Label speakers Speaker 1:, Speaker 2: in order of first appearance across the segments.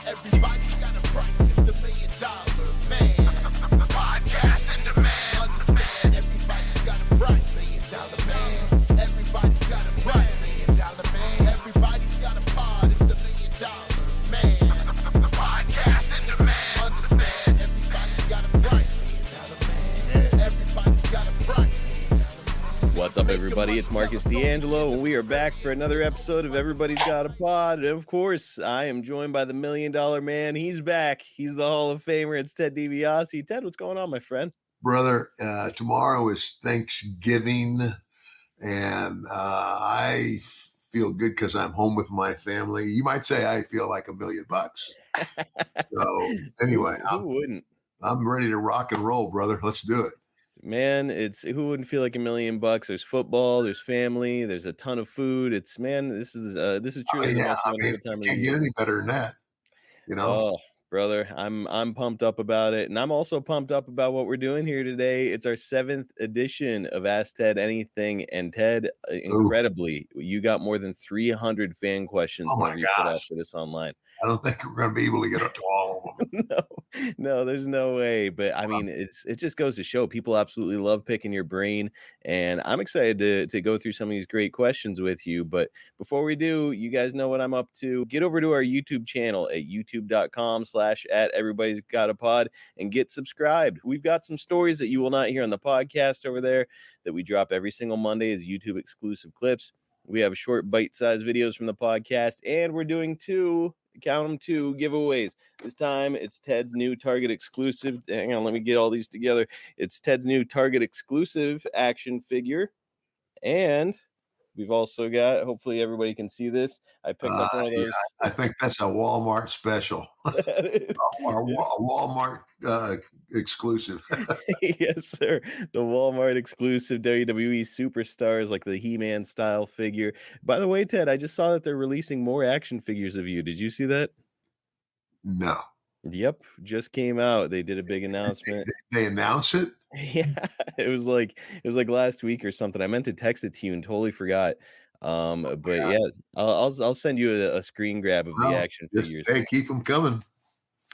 Speaker 1: Everybody's got a price, it's the $1 million man. Podcast in demand. Understand, everybody's got a price. $1 million man. Everybody's got a price. $1 million man. Everybody's got a pod, it's the $1 million man. Podcast in demand. Understand, everybody's got a price. $1 million man. Everybody's got a price.
Speaker 2: What's up, everybody? It's Marcus D'Angelo, and we are back for another episode of Everybody's Got a Pod. And of course, I am joined by the $1 million man. He's back. He's the Hall of Famer. It's Ted DiBiase. Ted, what's going on, my friend?
Speaker 3: Brother, tomorrow is Thanksgiving, and I feel good because I'm home with my family. You might say I feel like $1 million. So anyway,
Speaker 2: who wouldn't?
Speaker 3: I'm ready to rock and roll, brother. Let's do it.
Speaker 2: Man, who wouldn't feel like $1 million? There's football, there's family, there's a ton of food. This is truly the most wonderful time of the year.
Speaker 3: Can't get any better than that, you know.
Speaker 2: Oh, brother, I'm pumped up about it, and I'm also pumped up about what we're doing here today. It's our 7th edition of Ask Ted Anything, and Ted, incredibly, you got more than 300 fan questions whenever you put out for this online.
Speaker 3: I don't think we're going to be able to get up to all of
Speaker 2: them. No, there's no way. But I mean, it just goes to show people absolutely love picking your brain. And I'm excited to go through some of these great questions with you. But before we do, you guys know what I'm up to. Get over to our YouTube channel at youtube.com/@everybody's-got-a-pod and get subscribed. We've got some stories that you will not hear on the podcast over there that we drop every single Monday as YouTube exclusive clips. We have short bite-sized videos from the podcast, and we're doing two giveaways. This time it's Ted's new Target exclusive. Hang on, let me get all these together. It's Ted's new Target exclusive action figure. And we've also got, hopefully everybody can see this, I picked up one of those.
Speaker 3: I think that's a Walmart special. A Walmart exclusive.
Speaker 2: Yes, sir. The Walmart exclusive WWE Superstars, like the He-Man style figure. By the way, Ted, I just saw that they're releasing more action figures of you. Did you see that?
Speaker 3: No.
Speaker 2: Yep, just came out. They did a big announcement.
Speaker 3: They announced it?
Speaker 2: Yeah, it was like last week or something. I meant to text it to you and totally forgot. But yeah, I'll send you a screen grab of the action figures.
Speaker 3: Hey, keep them coming.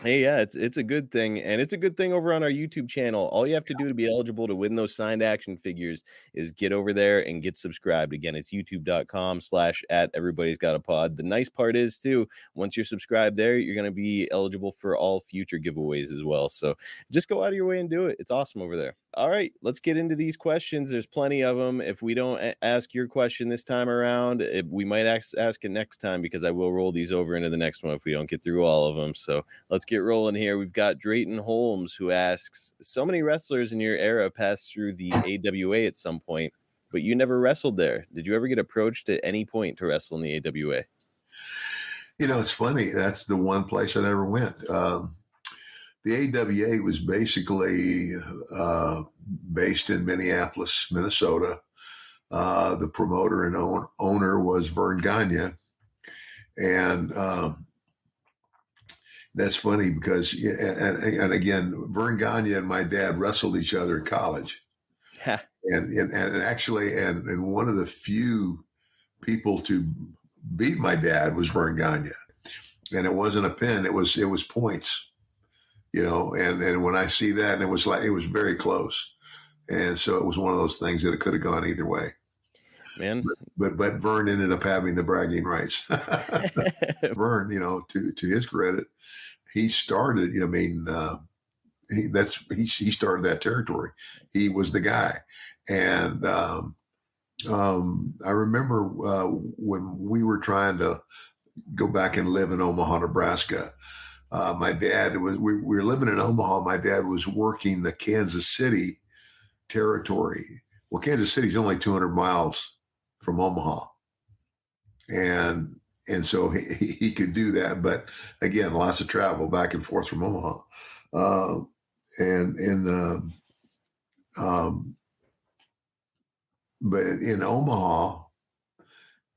Speaker 2: Hey, yeah, it's a good thing, and it's a good thing over on our YouTube channel. All you have to do to be eligible to win those signed action figures is get over there and get subscribed. Again, it's youtube.com/@everybody's-got-a-pod. The nice part is, too, once you're subscribed there, you're going to be eligible for all future giveaways as well. So just go out of your way and do it. It's awesome over there. All right, let's get into these questions. There's plenty of them. If we don't ask your question this time around, we might ask it next time, because I will roll these over into the next one if we don't get through all of them. So let's get rolling here. We've got Drayton Holmes, who asks, so many wrestlers in your era passed through the AWA at some point, but you never wrestled there. Did you ever get approached at any point to wrestle in the AWA?
Speaker 3: You know, it's funny. That's the one place I never went. The AWA was basically based in Minneapolis, Minnesota. The promoter and owner was Vern Gagne. And that's funny because, and again, Vern Gagne and my dad wrestled each other in college. and actually, one of the few people to beat my dad was Vern Gagne. And it wasn't a pin, it was points. You know, and when I see that, and it was very close. And so it was one of those things that it could have gone either way.
Speaker 2: Man.
Speaker 3: But Vern ended up having the bragging rights. Vern, you know, to his credit, he started, he started that territory. He was the guy. And I remember when we were trying to go back and live in Omaha, Nebraska, my dad we were living in Omaha. My dad was working the Kansas City territory. Well, Kansas City's only 200 miles from Omaha. And so he could do that. But again, lots of travel back and forth from Omaha. But in Omaha,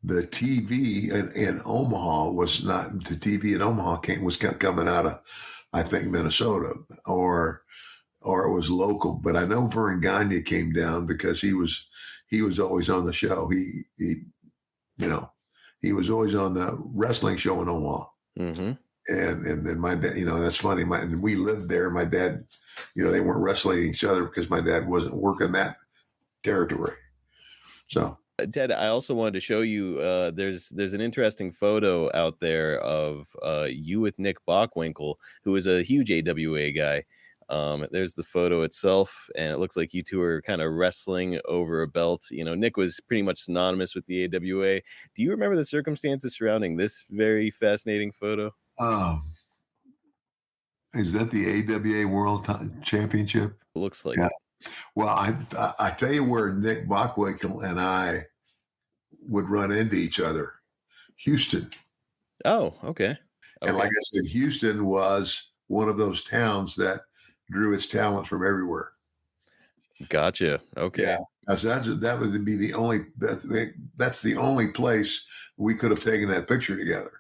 Speaker 3: the TV in Omaha was not, the TV in Omaha was coming out of, I think, Minnesota or it was local. But I know Vern Gagne came down because he was he was always on the show. You know, he was always on the wrestling show in Omaha.
Speaker 2: Mm-hmm.
Speaker 3: And then my dad, that's funny. And we lived there. My dad, they weren't wrestling each other because my dad wasn't working that territory. So
Speaker 2: Ted, I also wanted to show you. There's an interesting photo out there of you with Nick Bockwinkel, who is a huge AWA guy. There's the photo itself, and it looks like you two are kind of wrestling over a belt. Nick was pretty much synonymous with the AWA. Do you remember the circumstances surrounding this very fascinating photo?
Speaker 3: Is that the AWA World Championship?
Speaker 2: Looks like
Speaker 3: Yeah.
Speaker 2: it.
Speaker 3: Well, I tell you where Nick Bockwinkel and I would run into each other. Houston.
Speaker 2: Oh, okay.
Speaker 3: And like I said, Houston was one of those towns that drew its talent from everywhere.
Speaker 2: Gotcha. Okay.
Speaker 3: Yeah. So that would be that's the only place we could have taken that picture together.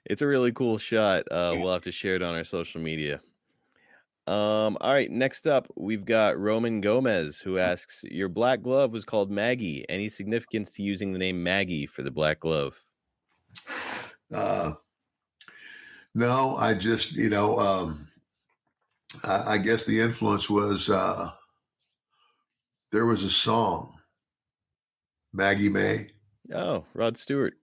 Speaker 2: It's a really cool shot. We'll have to share it on our social media. All right, next up, we've got Roman Gomez, who asks, your black glove was called Maggie. Any significance to using the name Maggie for the black glove?
Speaker 3: No, I just, I guess the influence was there was a song, Maggie May.
Speaker 2: Oh, Rod Stewart.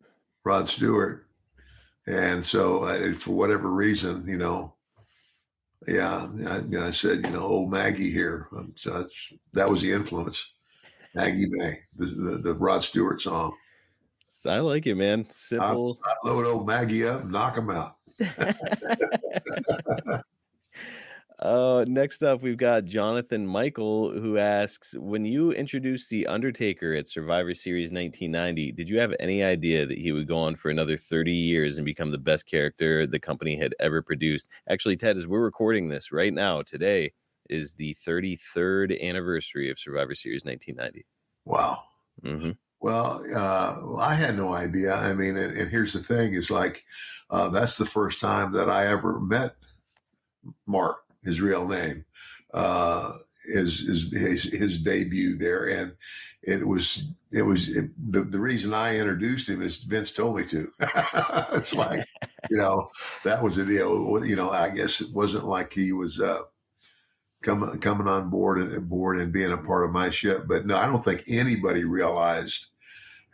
Speaker 3: And so for whatever reason, I said, old Maggie here. So that was the influence. Maggie May, the Rod Stewart song.
Speaker 2: I like it, man. Simple.
Speaker 3: I load old Maggie up, knock him out.
Speaker 2: Next up, we've got Jonathan Michael, who asks, when you introduced the Undertaker at Survivor Series 1990, did you have any idea that he would go on for another 30 years and become the best character the company had ever produced? Actually, Ted, as we're recording this right now, today is the 33rd anniversary of Survivor Series 1990.
Speaker 3: Wow.
Speaker 2: Mm-hmm.
Speaker 3: Well, I had no idea. I mean, and here's the thing: is like that's the first time that I ever met Mark, his real name, his debut there, and the reason I introduced him is Vince told me to. It's like that was the deal. I guess it wasn't like he was coming on board and being a part of my ship, but no, I don't think anybody realized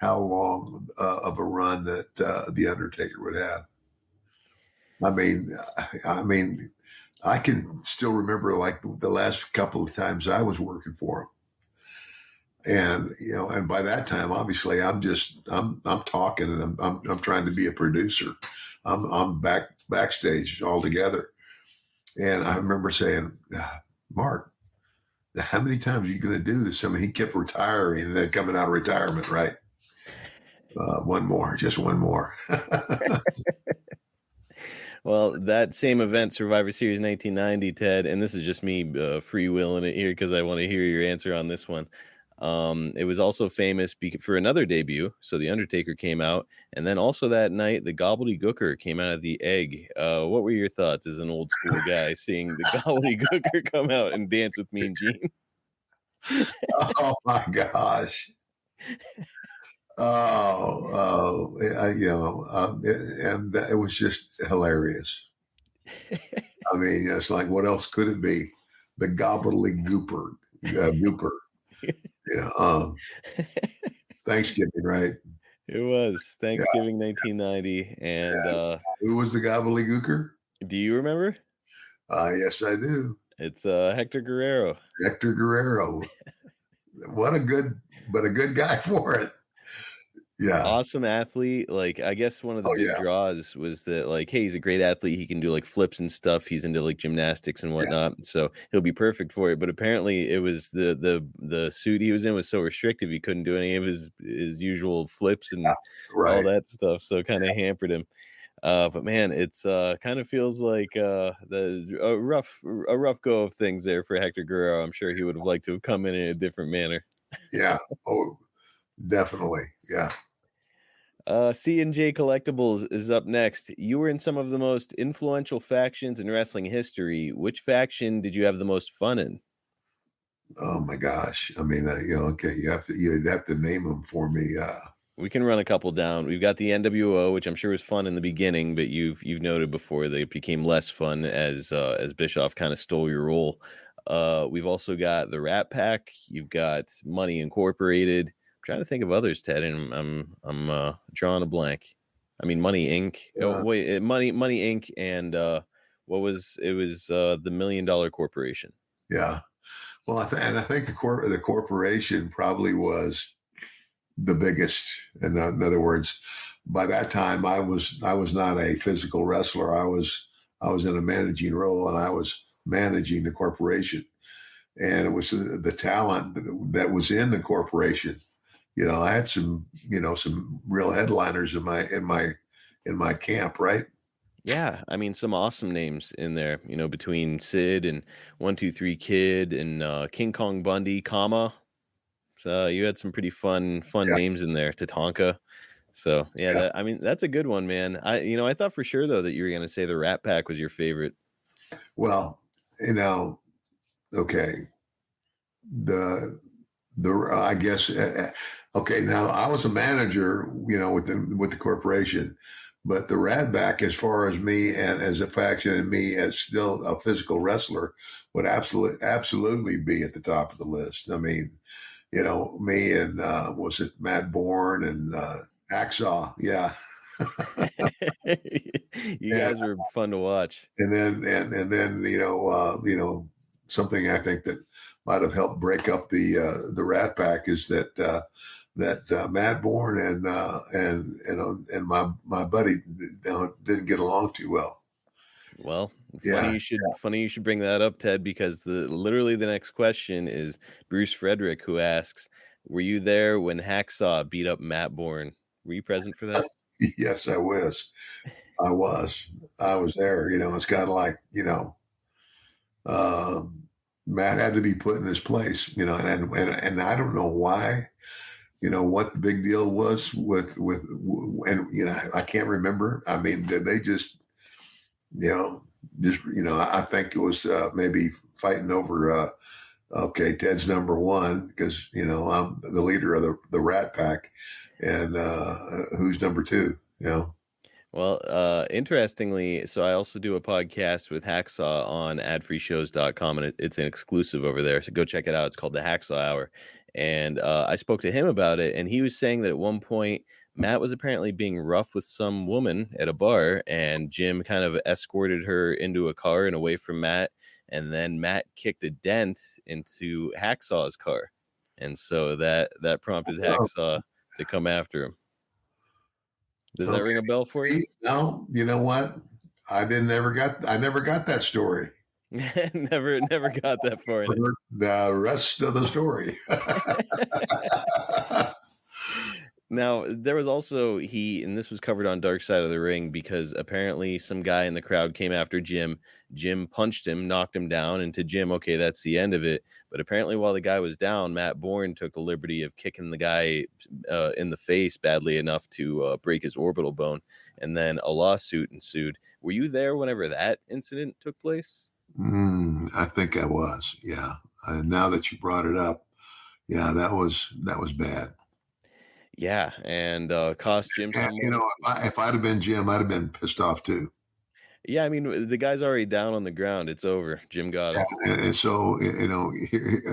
Speaker 3: how long of a run that the Undertaker would have. I mean, I can still remember like the last couple of times I was working for him, and and by that time, obviously, I'm talking and I'm trying to be a producer. I'm backstage altogether, and I remember saying, Mark, how many times are you going to do this? I mean, he kept retiring and then coming out of retirement, right? Just one more.
Speaker 2: Well, that same event, Survivor Series 1990, Ted, and this is just me freewheeling it here because I want to hear your answer on this one. It was also famous for another debut. So the Undertaker came out, and then also that night, the Gobbledygooker came out of the egg. What were your thoughts as an old school guy seeing the Gobbledygooker come out and dance with Mean Gene?
Speaker 3: Oh my gosh. And it was just hilarious. I mean, it's like, what else could it be? The Gobbledygooper. Thanksgiving, right?
Speaker 2: It was Thanksgiving 1990. And
Speaker 3: who was the Gobbledygooker?
Speaker 2: Do you remember?
Speaker 3: Yes, I do.
Speaker 2: It's Hector Guerrero.
Speaker 3: Hector Guerrero. What a good guy for it. Yeah.
Speaker 2: Awesome athlete. Like, I guess one of the big draws was that, like, hey, he's a great athlete. He can do like flips and stuff. He's into like gymnastics and whatnot. Yeah. So he'll be perfect for it. But apparently it was the suit he was in was so restrictive he couldn't do any of his usual flips and all that stuff. So kind of hampered him. But man, it's kind of feels like a rough go of things there for Hector Guerrero. I'm sure he would have liked to have come in a different manner.
Speaker 3: Yeah. Oh, definitely. Yeah.
Speaker 2: C&J Collectibles is up next. You were in some of the most influential factions in wrestling history. Which faction did you have the most fun in?
Speaker 3: Oh my gosh. I mean, okay, you'd have to name them for me.
Speaker 2: We can run a couple down. We've got the NWO, which I'm sure was fun in the beginning, but you've noted before that it became less fun as Bischoff kind of stole your role. We've also got the Rat Pack. You've got Money Incorporated. I'm trying to think of others, Ted, and I'm drawing a blank. I mean, Money Inc. Oh
Speaker 3: Uh,
Speaker 2: wait, Money Inc. And what was it? Was the $1 Million Corporation?
Speaker 3: yeah. Well, I think the corporation probably was the biggest. In other words, by that time, I was not a physical wrestler. I was in a managing role, and I was managing the corporation. And it was the talent that was in the corporation. I had some real headliners in my camp, right?
Speaker 2: Yeah, I mean some awesome names in there. Between Sid and 123 Kid and King Kong Bundy, comma. So you had some pretty fun
Speaker 3: Yeah,
Speaker 2: names in there. Tatanka. So yeah,
Speaker 3: yeah.
Speaker 2: that's a good one, man. I thought for sure though that you were gonna say the Rat Pack was your favorite.
Speaker 3: Well, okay. The I guess okay. Now I was a manager, with the corporation, but the Radback, as far as me and as a faction and me as still a physical wrestler, would absolutely be at the top of the list. I mean, me and was it Matt Bourne and Hacksaw? Yeah.
Speaker 2: You guys were fun to watch.
Speaker 3: And then something I think that might have helped break up the Rat Pack is that Matt Bourne and my buddy didn't get along too well.
Speaker 2: Well,
Speaker 3: Yeah,
Speaker 2: funny you should bring that up, Ted, because literally the next question is Bruce Frederick, who asks, "Were you there when Hacksaw beat up Matt Bourne? Were you present for that?"
Speaker 3: yes, I was. I was. I was there. It's kind of like uh, Matt had to be put in his place. And I don't know why. What the big deal was with and I can't remember. I mean, did they you know I think it was maybe fighting over okay, Ted's number one because I'm the leader of the Rat Pack, and who's number two.
Speaker 2: Well, interestingly, so I also do a podcast with Hacksaw on adfreeshows.com, and it's an exclusive over there. So go check it out. It's called the Hacksaw Hour. And I spoke to him about it, and he was saying that at one point, Matt was apparently being rough with some woman at a bar, and Jim kind of escorted her into a car and away from Matt. And then Matt kicked a dent into Hacksaw's car. And so that prompted
Speaker 3: So,
Speaker 2: Hacksaw to come after him. Does that
Speaker 3: okay.
Speaker 2: ring a bell for you?
Speaker 3: See, no, you know what? I never got that story.
Speaker 2: Never got that far in it.
Speaker 3: Heard the rest of the story.
Speaker 2: Now, there was also and this was covered on Dark Side of the Ring because apparently some guy in the crowd came after Jim. Jim punched him, knocked him down, and to Jim, okay, that's the end of it. But apparently, while the guy was down, Matt Bourne took the liberty of kicking the guy in the face badly enough to break his orbital bone, and then a lawsuit ensued. Were you there whenever that incident took place?
Speaker 3: I think I was. Yeah. Now that you brought it up, yeah, that was bad.
Speaker 2: Yeah, and cost Jim
Speaker 3: And
Speaker 2: some money.
Speaker 3: if I'd have been Jim, I'd have been pissed off too.
Speaker 2: Yeah, I mean, the guy's already down on the ground. It's over. Jim got
Speaker 3: Yeah,
Speaker 2: him.
Speaker 3: and so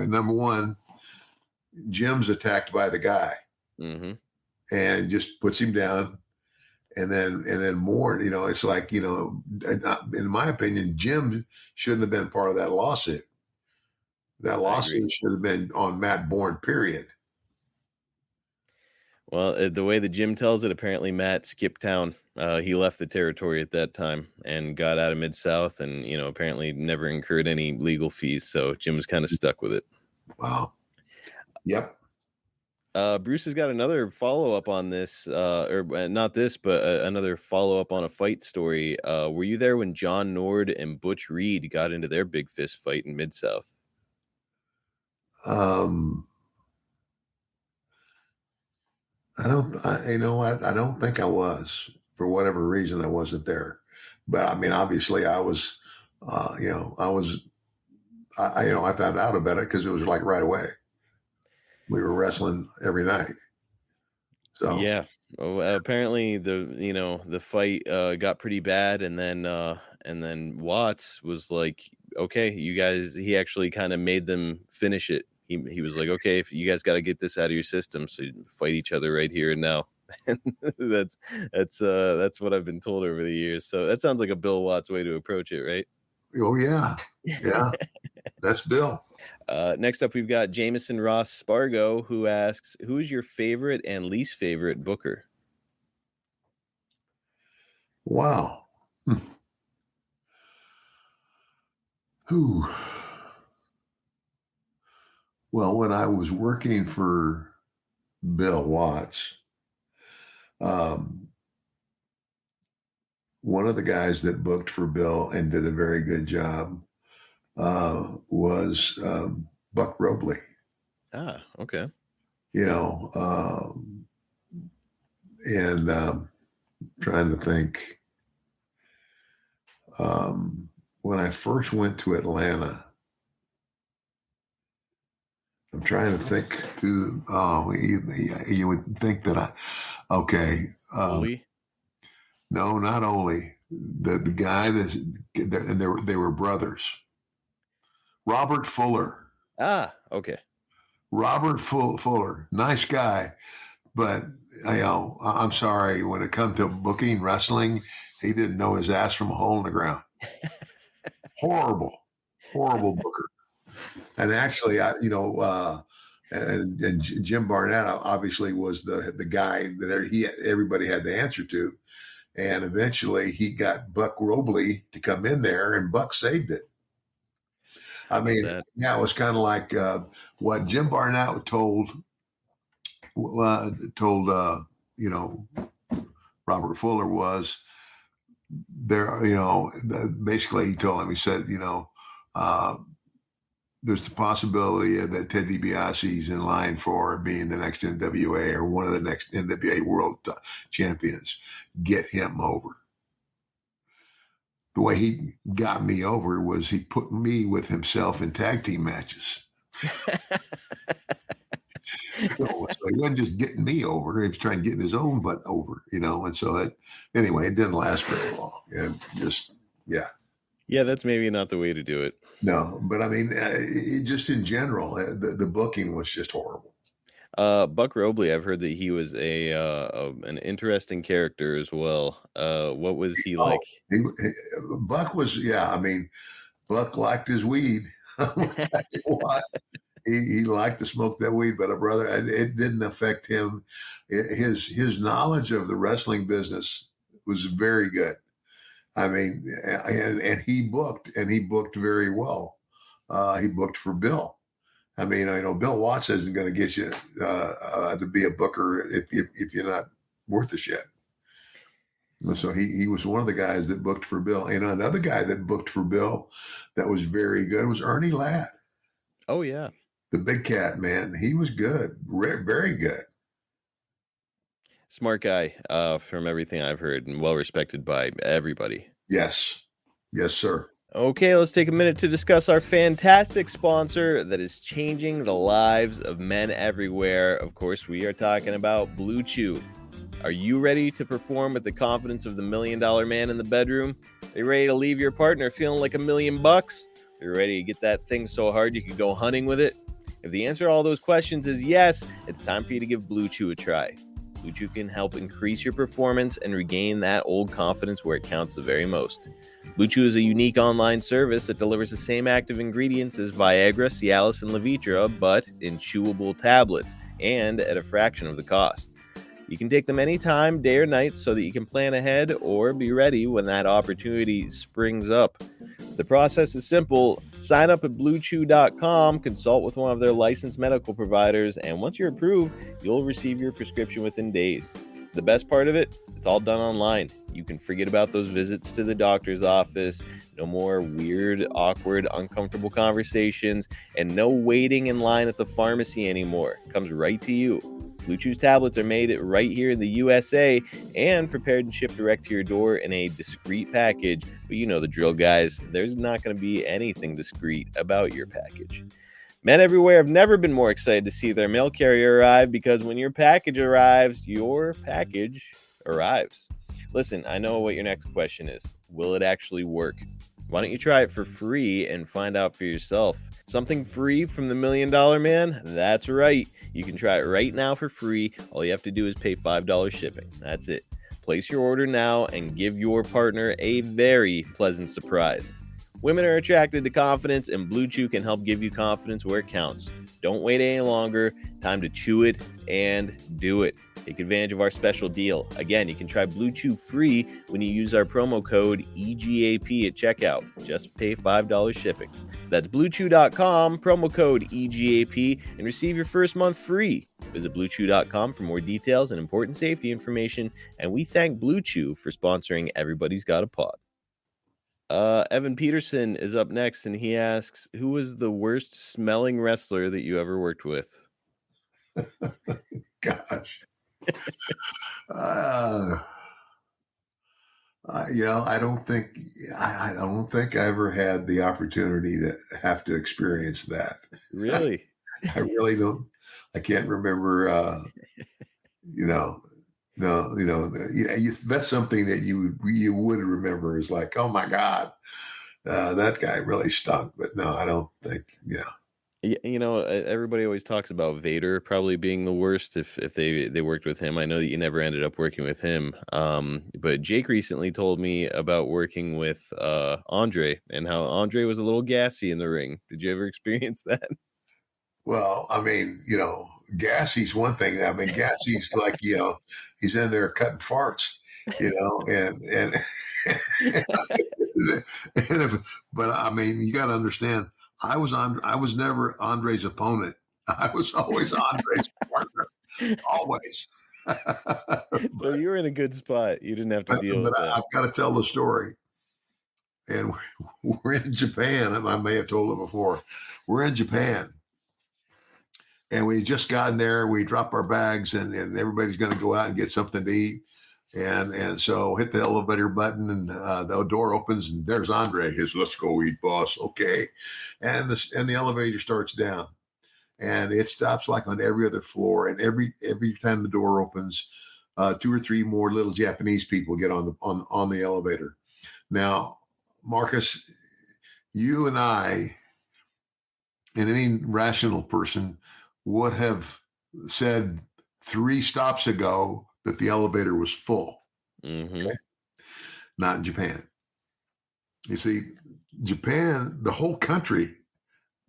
Speaker 3: number one, Jim's attacked by the guy
Speaker 2: Hmm.
Speaker 3: and just puts him down, and then more. It's like in my opinion, Jim shouldn't have been part of that lawsuit. That
Speaker 2: I agree.
Speaker 3: lawsuit should have been on Matt Bourne. Period.
Speaker 2: Well, the way that Jim tells it, apparently Matt skipped town. He left the territory at that time and got out of Mid-South and, apparently never incurred any legal fees. So Jim was kind of stuck with it.
Speaker 3: Wow. Yep.
Speaker 2: Bruce has got another follow-up on this, or not this, but another follow-up on a fight story. Were you there when John Nord and Butch Reed got into their big fist fight in Mid-South?
Speaker 3: Um, I don't. You know what? I don't think I was. For whatever reason, I wasn't there. But I mean, obviously, I was. I found out about it because it was like right away. We were wrestling every night. So
Speaker 2: Yeah. Oh, apparently the fight got pretty bad, and then Watts was like, okay, you guys. He actually kind of made them finish it. He was like, okay, if you guys got to get this out of your system, so you fight each other right here and now. And that's what I've been told over the years. So that sounds like a Bill Watts way to approach it, right?
Speaker 3: oh yeah, that's Bill.
Speaker 2: Next up, we've got Jameson Ross Spargo, who asks, "Who's your favorite and least favorite Booker?"
Speaker 3: Wow. Who? Well, when I was working for Bill Watts, um, one of the guys that booked for Bill and did a very good job was Buck Robley.
Speaker 2: Ah, okay.
Speaker 3: You know, and trying to think. When I first went to Atlanta, I'm trying to think who. You would think that okay.
Speaker 2: Oli?
Speaker 3: No, not only the guy and they were brothers. Robert Fuller.
Speaker 2: Ah, okay.
Speaker 3: Robert Fuller, nice guy, but I'm sorry. When it comes to booking wrestling, he didn't know his ass from a hole in the ground. Horrible booker. And actually, and Jim Barnett obviously was the guy that everybody had to answer to. And eventually he got Buck Robley to come in there, and Buck saved it. I mean, yeah, it was kind of like what Jim Barnett told Robert Fuller was there. Basically, he told him, he said, there's the possibility that Ted DiBiase is in line for being the next NWA or one of the next NWA world champions. Get him over. The way he got me over was he put me with himself in tag team matches. So he wasn't just getting me over; he was trying to get his own butt over, And so anyway, it didn't last very long, and
Speaker 2: yeah, that's maybe not the way to do it.
Speaker 3: No, but I mean, just in general, the booking was just horrible.
Speaker 2: Buck Robley, I've heard that he was an interesting character as well. What was he like?
Speaker 3: Buck was, I mean, Buck liked his weed. He liked to smoke that weed, but brother, it didn't affect him. His knowledge of the wrestling business was very good. I mean, and he booked very well. He booked for Bill. I mean, Bill Watts isn't going to get you to be a booker if you're not worth the shit. So he was one of the guys that booked for Bill. And another guy that booked for Bill that was very good was Ernie Ladd.
Speaker 2: Oh, yeah.
Speaker 3: The big cat, man. He was good. Very good.
Speaker 2: Smart guy, from everything I've heard, and well respected by everybody.
Speaker 3: Yes. Yes, sir.
Speaker 2: Okay, let's take a minute to discuss our fantastic sponsor that is changing the lives of men everywhere. Of course, we are talking about Blue Chew. Are you ready to perform with the confidence of the $1 million man in the bedroom? Are you ready to leave your partner feeling like $1 million? Are you ready to get that thing so hard you could go hunting with it? If the answer to all those questions is yes, it's time for you to give Blue Chew a try. Blue Chew can help increase your performance and regain that old confidence where it counts the very most. Blue Chew is a unique online service that delivers the same active ingredients as Viagra, Cialis, and Levitra, but in chewable tablets and at a fraction of the cost. You can take them anytime, day or night, so that you can plan ahead or be ready when that opportunity springs up. The process is simple. Sign up at BlueChew.com, consult with one of their licensed medical providers, and once you're approved, you'll receive your prescription within days. The best part of it, it's all done online. You can forget about those visits to the doctor's office, no more weird, awkward, uncomfortable conversations, and no waiting in line at the pharmacy anymore. It comes right to you. Blue Chew's tablets are made right here in the USA and prepared and shipped direct to your door in a discreet package. But you know the drill, guys. There's not going to be anything discreet about your package. Men everywhere have never been more excited to see their mail carrier arrive, because when your package arrives, your package arrives. Listen, I know what your next question is. Will it actually work? Why don't you try it for free and find out for yourself? Something free from the $1 Million Man? That's right. You can try it right now for free. All you have to do is pay $5 shipping. That's it. Place your order now and give your partner a very pleasant surprise. Women are attracted to confidence, and Blue Chew can help give you confidence where it counts. Don't wait any longer. Time to chew it and do it. Take advantage of our special deal. Again, you can try Blue Chew free when you use our promo code EGAP at checkout. Just pay $5 shipping. That's BlueChew.com, promo code EGAP, and receive your first month free. Visit BlueChew.com for more details and important safety information. And we thank Blue Chew for sponsoring Everybody's Got a Pod. Evan Peterson is up next, and he asks, who was the worst smelling wrestler that you ever worked with?
Speaker 3: Gosh. I don't think I ever had the opportunity to have to experience that.
Speaker 2: Really?
Speaker 3: I really don't. I can't remember. No, that's something that you would remember, is like, oh my God, that guy really stunk. But no, I don't think.
Speaker 2: Everybody always talks about Vader probably being the worst if they worked with him. I know that you never ended up working with him. But Jake recently told me about working with Andre, and how Andre was a little gassy in the ring. Did you ever experience that?
Speaker 3: Well, I mean, gassy's one thing. I mean, gassy's like, he's in there cutting farts, and but I mean, you got to understand, I was never Andre's opponent. I was always Andre's partner, always.
Speaker 2: So you were in a good spot. You didn't have to deal with that.
Speaker 3: I've got to tell the story. And we're in Japan. I may have told it before. We're in Japan. And we just gotten there. We drop our bags, and everybody's going to go out and get something to eat. And so hit the elevator button, and the door opens, and there's Andre. He says, "Let's go eat, boss." Okay. And the elevator starts down, and it stops like on every other floor. And every time the door opens, 2 or 3 more little Japanese people get on the elevator. Now, Marcus, you and I, and any rational person, would have said 3 stops ago that the elevator was full.
Speaker 2: Mm-hmm.
Speaker 3: Okay? Not in Japan. You see, Japan, the whole country,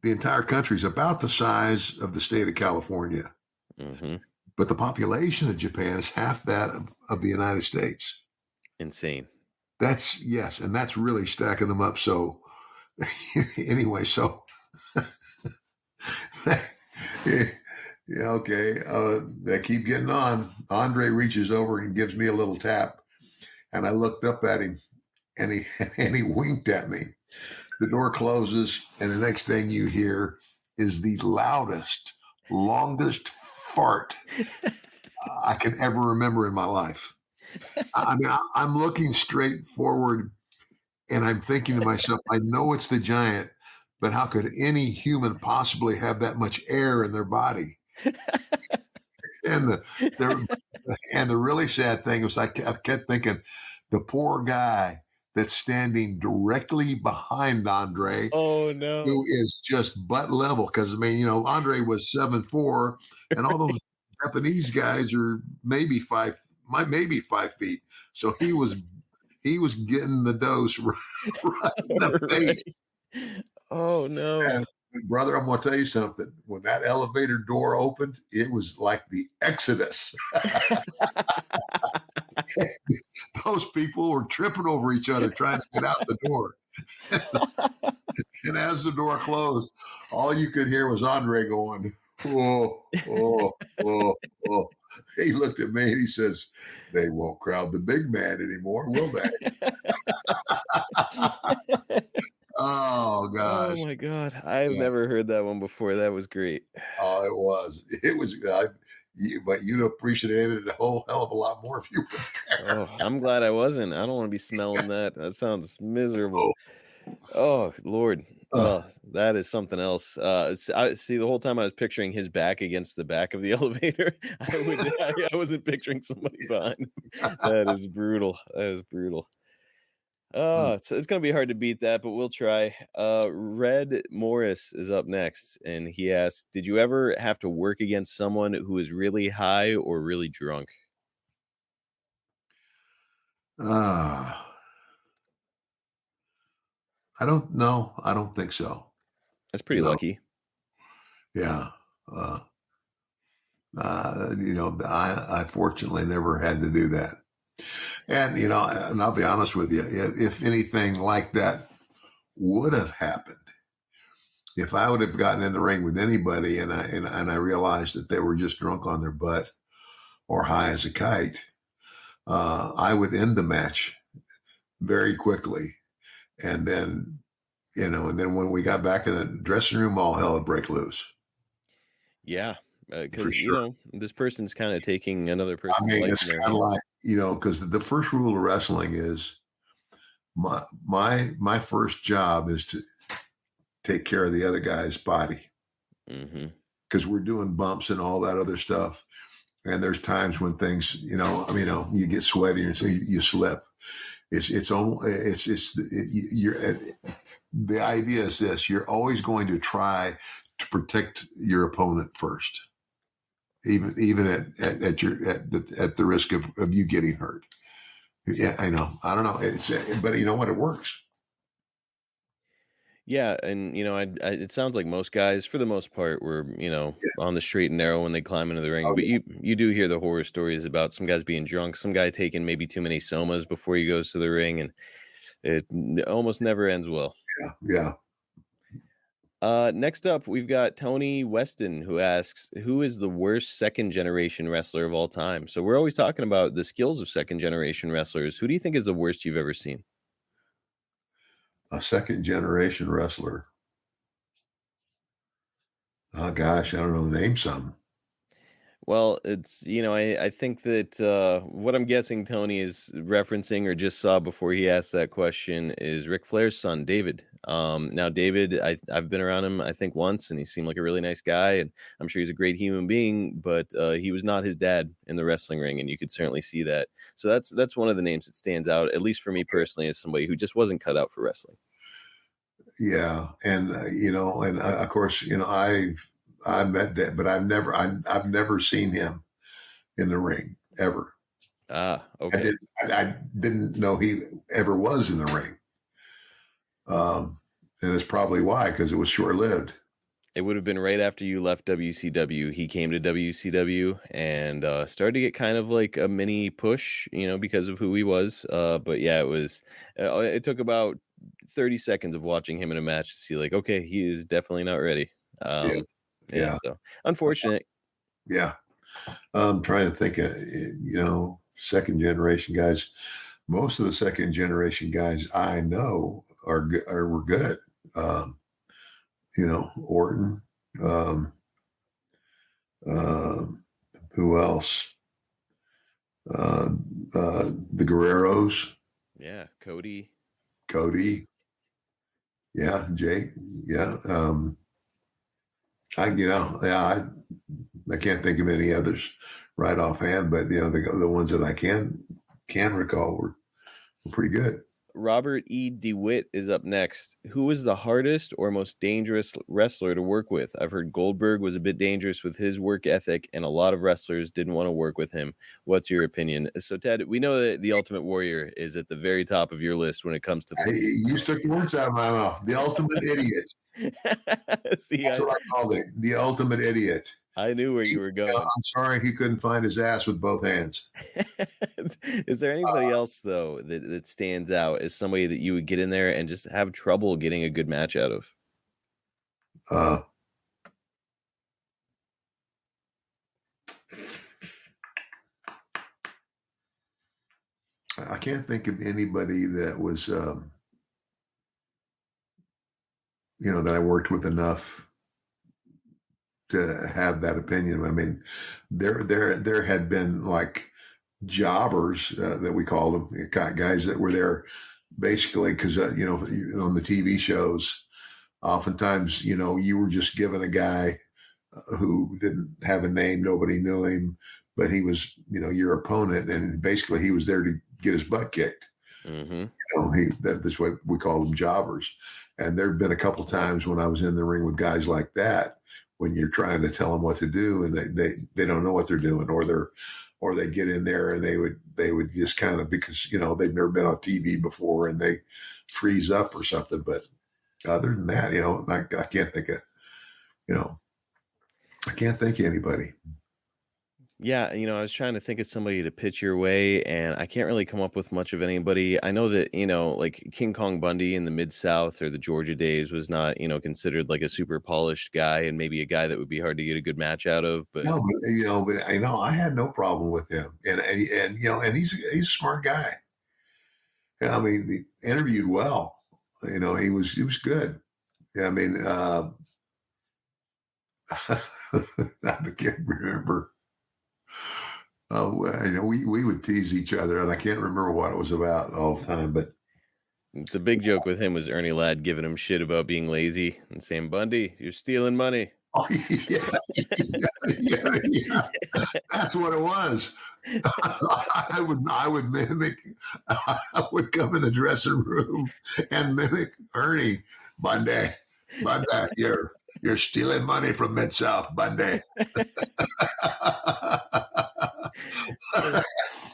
Speaker 3: the entire country is about the size of the state of California.
Speaker 2: Mm-hmm.
Speaker 3: But the population of Japan is half that of the United States.
Speaker 2: Insane.
Speaker 3: Yes, and that's really stacking them up. So anyway, so yeah, okay. They keep getting on. Andre reaches over and gives me a little tap, and I looked up at him, and he winked at me. The door closes, and the next thing you hear is the loudest, longest fart I can ever remember in my life. I mean, I'm looking straight forward, and I'm thinking to myself, I know it's the giant, but how could any human possibly have that much air in their body? And the really sad thing was, I kept thinking, the poor guy that's standing directly behind Andre,
Speaker 2: oh no,
Speaker 3: who is just butt level, because I mean, Andre was 7'4", and all those Japanese guys are maybe 5 feet. So he was getting the dose right in the face.
Speaker 2: Oh no.
Speaker 3: And brother, I'm going to tell you something. When that elevator door opened, it was like the Exodus. Those people were tripping over each other trying to get out the door. And as the door closed, all you could hear was Andre going, "Oh, oh, oh, oh." He looked at me and he says, "They won't crowd the big man anymore, will they?" Oh
Speaker 2: Oh
Speaker 3: gosh.
Speaker 2: my God. I've
Speaker 3: Yeah.
Speaker 2: never heard that one before. That was great.
Speaker 3: Oh, it was. It was. But you'd appreciate it a whole hell of a lot more if you were there.
Speaker 2: Oh, I'm glad I wasn't. I don't want to be smelling that. That sounds miserable.
Speaker 3: Oh,
Speaker 2: Oh, Lord.
Speaker 3: uh,
Speaker 2: That is something else. I see the whole time I was picturing his back against the back of the elevator. I wasn't picturing somebody behind him. That is brutal. That is brutal.
Speaker 3: mm.
Speaker 2: It's gonna be hard to beat that, but we'll try. Red Morris is up next, and he asks, "Did you ever have to work against someone who is really high or really drunk?"
Speaker 3: Ah, I don't know. I don't think so.
Speaker 2: That's pretty
Speaker 3: No.
Speaker 2: lucky.
Speaker 3: Yeah. Uh, I fortunately never had to do that. And and I'll be honest with you, if anything like that would have happened, if I would have gotten in the ring with anybody and I realized that they were just drunk on their butt or high as a kite, I would end the match very quickly. And then, and then when we got back in the dressing room, all hell would break loose
Speaker 2: Yeah,
Speaker 3: for
Speaker 2: because
Speaker 3: sure.
Speaker 2: this person's kind of taking another
Speaker 3: I
Speaker 2: person's
Speaker 3: mean,
Speaker 2: life
Speaker 3: it's
Speaker 2: in their
Speaker 3: kind of
Speaker 2: hands.
Speaker 3: like, because the first rule of wrestling is my first job is to take care of the other guy's body
Speaker 2: Hmm.
Speaker 3: because we're doing bumps and all that other stuff. And there's times when things, you get sweaty and so you slip. It's almost you're the idea is this: you're always going to try to protect your opponent first, even at the risk of you getting hurt. Yeah, I know. I don't know. But you know what? It works.
Speaker 2: Yeah, and it sounds like most guys, for the most part, were
Speaker 3: Yeah.
Speaker 2: on the straight and narrow when they climb into the ring.
Speaker 3: Oh
Speaker 2: But
Speaker 3: yeah.
Speaker 2: you do hear the horror stories about some guys being drunk, some guy taking maybe too many somas before he goes to the ring, and almost never ends well.
Speaker 3: Yeah. Yeah.
Speaker 2: Next up, we've got Tony Weston who asks, "Who is the worst second generation wrestler of all time?" So we're always talking about the skills of second generation wrestlers. Who do you think is the worst you've ever seen?
Speaker 3: A second generation wrestler. Oh gosh, I don't know. Name some.
Speaker 2: Well, it's I think that what I'm guessing Tony is referencing or just saw before he asked that question is Ric Flair's son, David. Now David, I've been around him I think once, and he seemed like a really nice guy, and I'm sure he's a great human being, but he was not his dad in the wrestling ring, and you could certainly see that. So that's one of the names that stands out, at least for me personally, as somebody who just wasn't cut out for wrestling.
Speaker 3: Yeah, and and of course, I met that, but I've never seen him in the ring ever.
Speaker 2: Ah,
Speaker 3: I
Speaker 2: okay.
Speaker 3: didn't I didn't know he ever was in the ring. And it's probably why, because it was short lived.
Speaker 2: It would have been right after you left WCW. He came to WCW and started to get kind of like a mini push, because of who he was. But yeah, it was. It took about 30 seconds of watching him in a match to see, like, okay, he is definitely not ready.
Speaker 3: Yeah,
Speaker 2: Yeah,
Speaker 3: yeah,
Speaker 2: so unfortunate.
Speaker 3: yeah. I'm trying to think of second generation guys. Most of the second generation guys I know were good. Um, Orton. Um, uh, who else? Uh, the Guerreros,
Speaker 2: Yeah, Cody.
Speaker 3: Cody. Yeah, Jake. Yeah. I can't think of any others right offhand, but the ones that I can recall were pretty good.
Speaker 2: Robert E. DeWitt is up next. Who is the hardest or most dangerous wrestler to work with? I've heard Goldberg was a bit dangerous with his work ethic, and a lot of wrestlers didn't want to work with him. What's your opinion? So, Ted, we know that the Ultimate Warrior is at the very top of your list when it comes to.
Speaker 3: You took the words out of my mouth. The ultimate idiot.
Speaker 2: See,
Speaker 3: That's what I called it. The ultimate idiot.
Speaker 2: I knew where you were going.
Speaker 3: I'm sorry he couldn't find his ass with both hands.
Speaker 2: Is there anybody else though that stands out as somebody that you would get in there and just have trouble getting a good match out of?
Speaker 3: Uh, I can't think of anybody that was that I worked with enough to have that opinion. I mean, there had been like jobbers that we called them, guys that were there basically because on the TV shows, oftentimes you were just given a guy who didn't have a name, nobody knew him, but he was your opponent, and basically he was there to get his butt kicked.
Speaker 2: Mm-hmm.
Speaker 3: That's why we call them jobbers. And there'd been a couple of times when I was in the ring with guys like that, when you're trying to tell them what to do and they don't know what they're doing, or they get in there and they would just kind of, because they've never been on TV before and they freeze up or something. But other than that, I can't think of I can't think of anybody.
Speaker 2: Yeah, I was trying to think of somebody to pitch your way, and I can't really come up with much of anybody. I know that, like King Kong Bundy in the Mid-South or the Georgia days was not, considered like a super polished guy and maybe a guy that would be hard to get a good match out of. But
Speaker 3: No, but I had no problem with him, and he's a smart guy. I mean, he interviewed well. He was good. I mean, I can't remember. We would tease each other, and I can't remember what it was about all the time. But
Speaker 2: the big joke with him was Ernie Ladd giving him shit about being lazy and saying, "Bundy, you're stealing money."
Speaker 3: oh yeah, that's what it was. I would mimic. I would come in the dressing room and mimic Ernie. Bundy, you're stealing money from Mid-South, Bundy.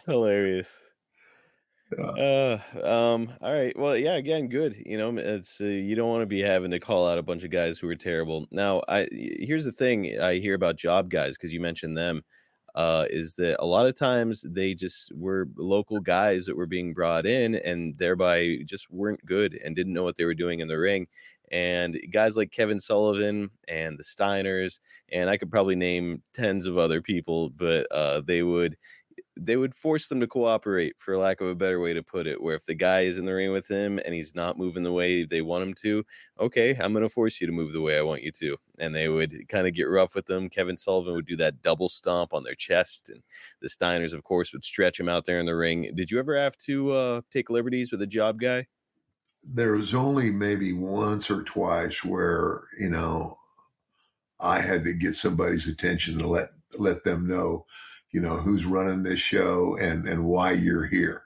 Speaker 2: Hilarious. All right. Well, yeah, again, good. It's you don't want to be having to call out a bunch of guys who are terrible. Now, here's the thing I hear about job guys, because you mentioned them, is that a lot of times they just were local guys that were being brought in and thereby just weren't good and didn't know what they were doing in the ring. And guys like Kevin Sullivan and the Steiners, and I could probably name tens of other people, but they would force them to cooperate, for lack of a better way to put it, where if the guy is in the ring with him and he's not moving the way they want him to, okay, I'm going to force you to move the way I want you to. And they would kind of get rough with them. Kevin Sullivan would do that double stomp on their chest, and the Steiners, of course, would stretch him out there in the ring. Did you ever have to take liberties with a job guy?
Speaker 3: There was only maybe once or twice where, I had to get somebody's attention to let them know, who's running this show and why you're here.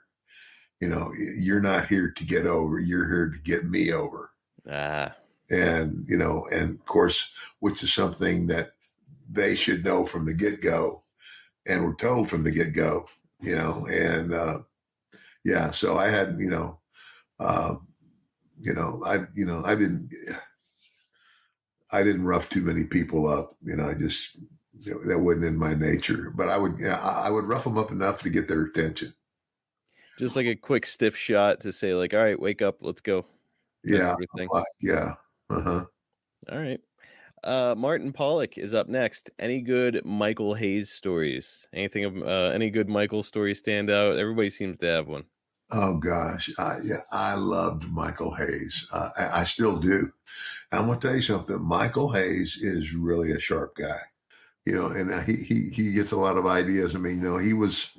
Speaker 3: You're not here to get over. You're here to get me over. And of course, which is something that they should know from the get-go and were told from the get-go, and yeah, so I had, I didn't rough too many people up, that wasn't in my nature, but I would rough them up enough to get their attention.
Speaker 2: Just like a quick stiff shot to say like, all right, wake up, let's go.
Speaker 3: Yeah. Yeah. Uh-huh.
Speaker 2: All right. Martin Pollock is up next. Any good Michael Hayes stories? Anything of any good Michael stories stand out? Everybody seems to have one.
Speaker 3: Oh gosh, I loved Michael Hayes. I still do. I'm gonna tell you something. Michael Hayes is really a sharp guy, and he gets a lot of ideas. I mean, he was,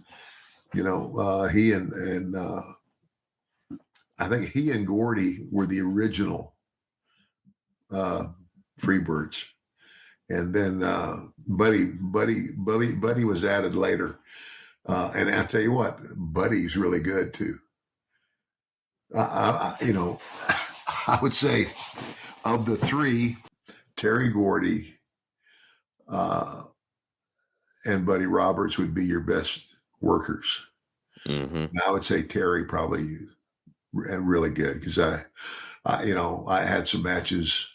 Speaker 3: he and I think he and Gordy were the original Freebirds, and then Buddy was added later. And I'll tell you what, Buddy's really good too. I would say of the three, Terry Gordy and Buddy Roberts would be your best workers.
Speaker 2: Mm-hmm.
Speaker 3: And I would say Terry probably really good because I had some matches.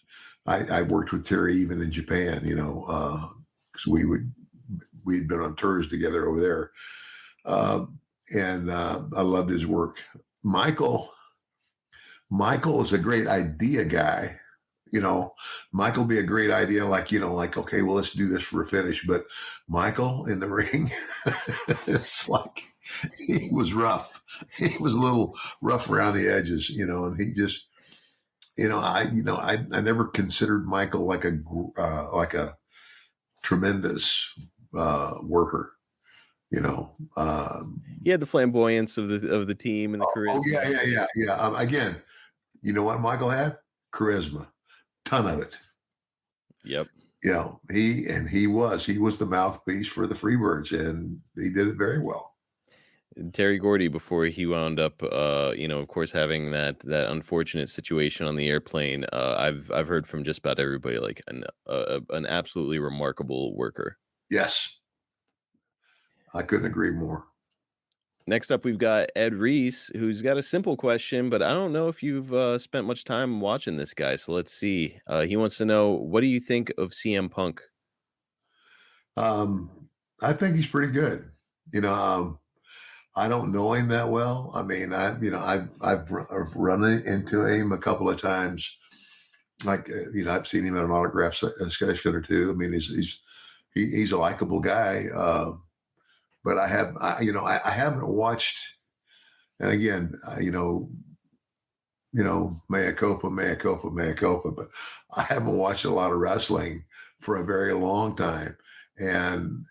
Speaker 3: I worked with Terry even in Japan, because we'd been on tours together over there. And I loved his work. Michael is a great idea guy. Michael be a great idea. Like, okay, well, let's do this for a finish. But Michael in the ring, it's like he was rough. He was a little rough around the edges, and I never considered Michael like a tremendous worker.
Speaker 2: He had the flamboyance of the team and the charisma.
Speaker 3: Yeah. Again, you know what Michael had? Charisma, ton of it.
Speaker 2: Yep.
Speaker 3: He was the mouthpiece for the Freebirds, and he did it very well.
Speaker 2: Terry Gordy, before he wound up, of course, having that unfortunate situation on the airplane. I've heard from just about everybody, like an absolutely remarkable worker.
Speaker 3: Yes, I couldn't agree more.
Speaker 2: Next up, we've got Ed Reese, who's got a simple question, but I don't know if you've spent much time watching this guy. So let's see. He wants to know, what do you think of CM Punk?
Speaker 3: I think he's pretty good. I don't know him that well. I mean, I've run into him a couple of times. Like, I've seen him at an autograph session or two. I mean, he's a likable guy. But I haven't watched. And again, mea culpa, mea culpa, mea culpa. But I haven't watched a lot of wrestling for a very long time. And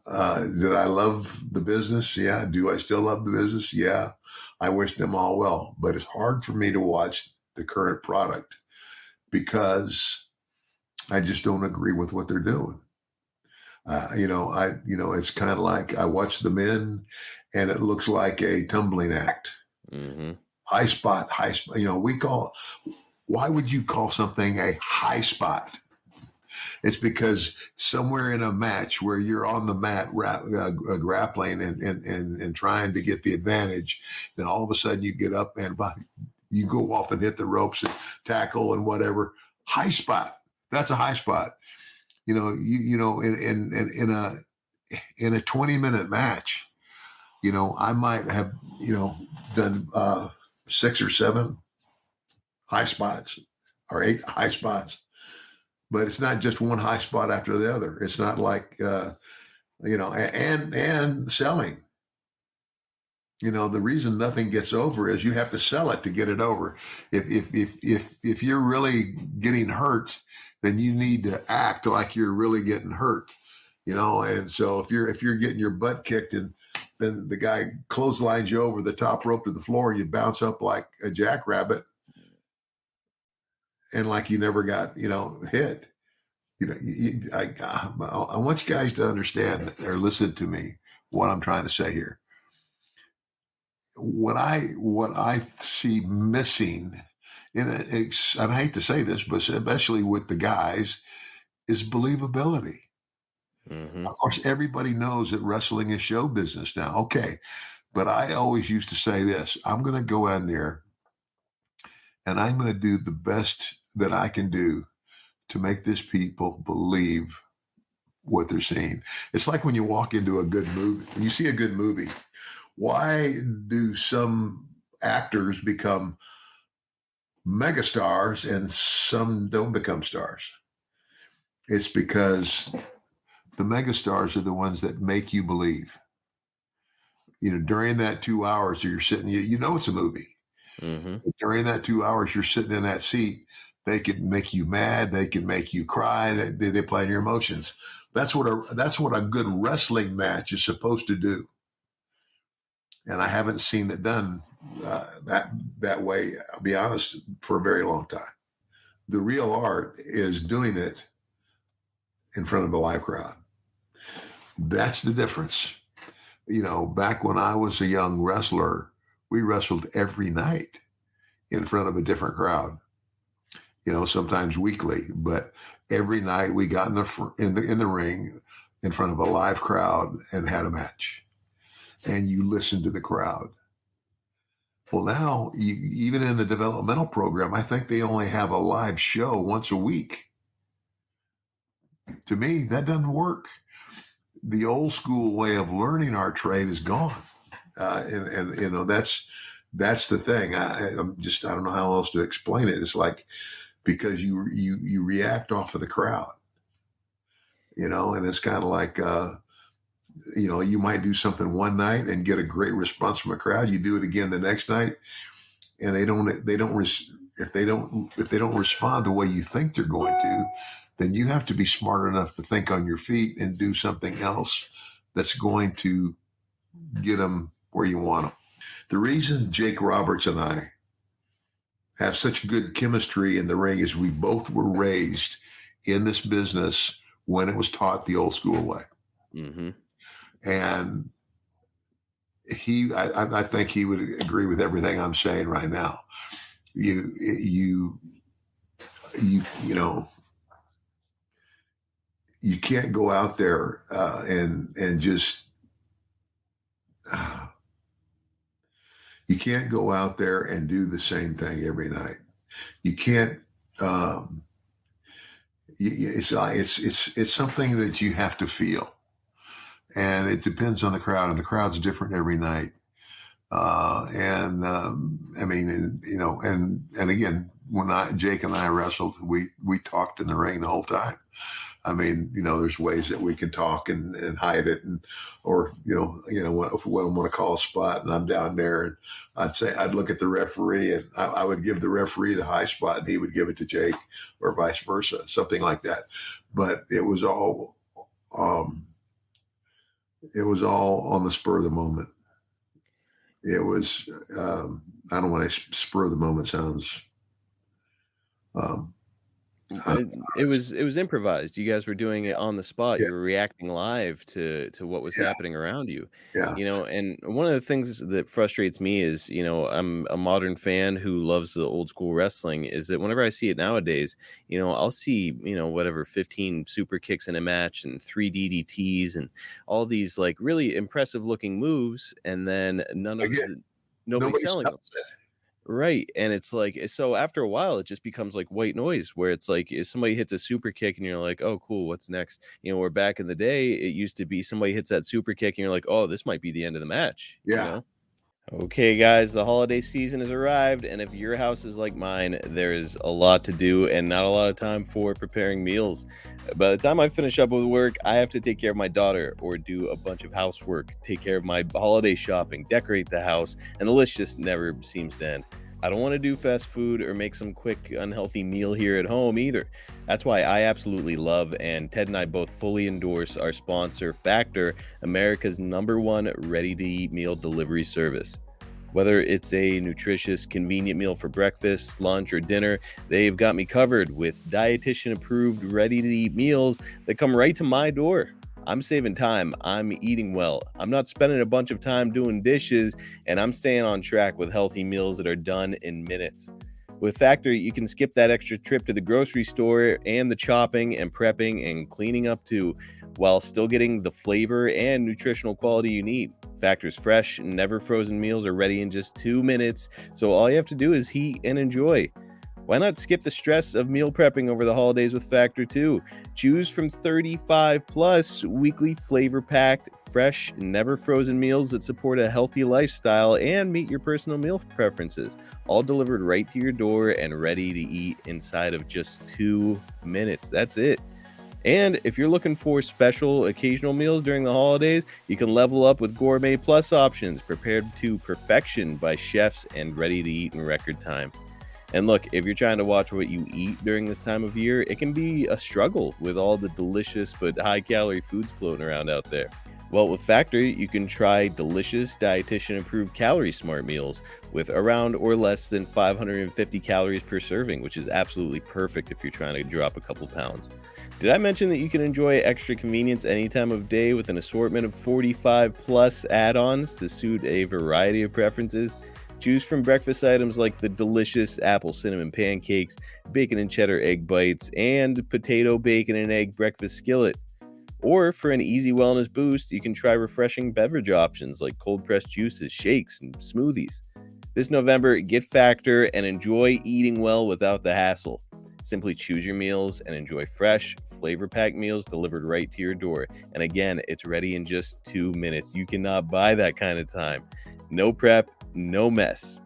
Speaker 3: did I love the business? Yeah. Do I still love the business? Yeah. I wish them all well. But it's hard for me to watch the current product because I just don't agree with what they're doing. It's kind of like I watch the men, and it looks like a tumbling act.
Speaker 2: Mm-hmm.
Speaker 3: High spot. Why would you call something a high spot? It's because somewhere in a match where you're on the mat grappling and trying to get the advantage, then all of a sudden you get up and you go off and hit the ropes and tackle and whatever. High spot. That's a high spot. In a 20-minute match, I might have, done 6 or 7 high spots or 8 high spots, but it's not just one high spot after the other. It's not like, and selling. The reason nothing gets over is you have to sell it to get it over. If you're really getting hurt, then you need to act like you're really getting hurt, And so if you're getting your butt kicked and then the guy clotheslines you over the top rope to the floor and you bounce up like a jackrabbit and like you never got, hit. I want you guys to understand or listen to me, what I'm trying to say here. What I see missing, and I hate to say this, but especially with the guys, is believability.
Speaker 2: Mm-hmm.
Speaker 3: Of course, everybody knows that wrestling is show business now. Okay. But I always used to say this: I'm going to go in there and I'm going to do the best that I can do to make this people believe what they're seeing. It's like when you walk into a good movie, when you see a good movie, why do some actors become megastars and some don't become stars? It's because the megastars are the ones that make you believe. During that 2 hours you're sitting, it's a movie.
Speaker 2: Mm-hmm.
Speaker 3: But during that 2 hours you're sitting in that seat, they can make you mad, they can make you cry, they play on your emotions. That's what a good wrestling match is supposed to do. And I haven't seen it done that way, I'll be honest, for a very long time. The real art is doing it in front of a live crowd. That's the difference. Back when I was a young wrestler, we wrestled every night in front of a different crowd. Sometimes weekly, but every night we got in the ring in front of a live crowd and had a match. And you listen to the crowd. Well, now, even in the developmental program, I think they only have a live show once a week. To me, that doesn't work. The old school way of learning our trade is gone. And that's the thing. I don't know how else to explain it. It's like, because you react off of the crowd, and it's kind of like, you might do something one night and get a great response from a crowd. You do it again the next night, and they don't if they don't respond the way you think they're going to, then you have to be smart enough to think on your feet and do something else that's going to get them where you want them. The reason Jake Roberts and I have such good chemistry in the ring is we both were raised in this business when it was taught the old school way.
Speaker 2: Mm-hmm.
Speaker 3: And I think he would agree with everything I'm saying right now. You know, you can't go out there and just you can't go out there and do the same thing every night. You can't. It's something that you have to feel, and it depends on the crowd, and the crowd's different every night. I mean, and again, when Jake and I wrestled, we talked in the ring the whole time. I mean, there's ways that we can talk and hide it, or if we want to call a spot and I'm down there, and I'd look at the referee and I would give the referee the high spot and he would give it to Jake, or vice versa, something like that. But it was all on the spur of the moment. It was, I don't want to spur of the moment sounds.
Speaker 2: It was improvised. You guys were doing it on the spot.
Speaker 3: Yeah.
Speaker 2: You were reacting live to what was happening around you.
Speaker 3: Yeah.
Speaker 2: And one of the things that frustrates me is, I'm a modern fan who loves the old school wrestling, is that whenever I see it nowadays, I'll see, whatever, 15 super kicks in a match and 3 DDTs and all these like really impressive looking moves, and then nobody's selling them. Right. And it's like, so after a while, it just becomes like white noise, where it's like if somebody hits a super kick and you're like, oh, cool, what's next? Where back in the day, it used to be somebody hits that super kick and you're like, oh, this might be the end of the match.
Speaker 3: Yeah.
Speaker 2: Okay, guys, the holiday season has arrived, and if your house is like mine, there is a lot to do and not a lot of time for preparing meals. By the time I finish up with work, I have to take care of my daughter or do a bunch of housework, take care of my holiday shopping, decorate the house, and the list just never seems to end. I don't want to do fast food or make some quick, unhealthy meal here at home either. That's why I absolutely love, and Ted and I both fully endorse, our sponsor, Factor, America's #1 ready-to-eat meal delivery service. Whether it's a nutritious, convenient meal for breakfast, lunch, or dinner, they've got me covered with dietitian-approved, ready-to-eat meals that come right to my door. I'm saving time, I'm eating well, I'm not spending a bunch of time doing dishes, and I'm staying on track with healthy meals that are done in minutes. With Factor, you can skip that extra trip to the grocery store and the chopping and prepping and cleaning up too, while still getting the flavor and nutritional quality you need. Factor's fresh, never frozen meals are ready in just 2 minutes, so all you have to do is heat and enjoy. Why not skip the stress of meal prepping over the holidays with Factor 2? Choose from 35 plus weekly flavor-packed, fresh, never frozen meals that support a healthy lifestyle and meet your personal meal preferences, all delivered right to your door and ready to eat inside of just 2 minutes. That's it. And if you're looking for special occasional meals during the holidays, you can level up with Gourmet Plus options prepared to perfection by chefs and ready to eat in record time. And look, if you're trying to watch what you eat during this time of year, it can be a struggle with all the delicious but high-calorie foods floating around out there. Well, with Factor, you can try delicious, dietitian-approved Calorie Smart meals with around or less than 550 calories per serving, which is absolutely perfect if you're trying to drop a couple pounds. Did I mention that you can enjoy extra convenience any time of day with an assortment of 45-plus add-ons to suit a variety of preferences? Choose from breakfast items like the delicious apple cinnamon pancakes, bacon and cheddar egg bites, and potato, bacon, and egg breakfast skillet. Or for an easy wellness boost, you can try refreshing beverage options like cold-pressed juices, shakes, and smoothies. This November, get Factor and enjoy eating well without the hassle. Simply choose your meals and enjoy fresh, flavor-packed meals delivered right to your door. And again, it's ready in just 2 minutes. You cannot buy that kind of time. No prep, no mess.